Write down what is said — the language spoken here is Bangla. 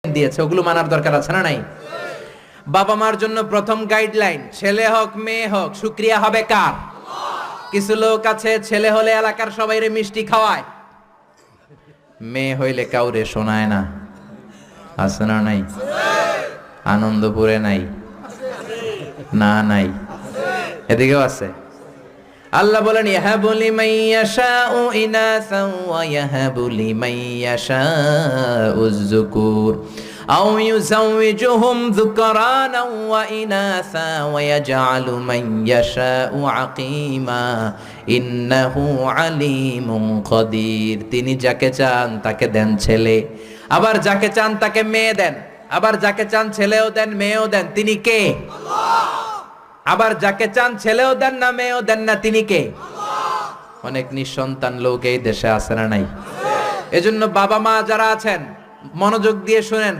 দিয়েছে, ওগুলো মানার দরকার আছে না নাই? বাবা মার জন্য প্রথম গাইডলাইন, ছেলে হোক মেয়ে হোক শুকরিয়া হবে কার? কিছু লোক আছে ছেলে হলে এলাকার সবাইরে মিষ্টি খাওয়ায়, মেয়ে হইলে কাউরে শোনায় না। আছে না নাই? আনন্দপুরে নাই? না নাই, এদিকেও আছে। আল্লাহ বলেন ইয়াহাবু লিমান ইয়াশাউ ইনাসান ওয়া ইয়াহাবু লিমান ইয়াশাউ যুকুর আও ইউযাওয়িজুহুম যুকরানা ওয়া ইনাসা ওয়া ইয়াজআলু মান ইয়াশাউ আকীমা ইন্নাহু আলীমুন কাদির। তিনি যাকে চান তাকে দেন ছেলে, আবার যাকে চান তাকে মেয়ে দেন, আবার যাকে চান ছেলেও দেন মেয়েও দেন। তিনি কে? আল্লাহ। আবার যাকে চান ছেলেও দেন না মেয়েও দেন না, তিনি কে? আল্লাহ। অনেক নিঃসন্তান লোক এই দেশে আছে না নাই? এজন্য বাবা মা যারা আছেন মনোযোগ দিয়ে শুনেন।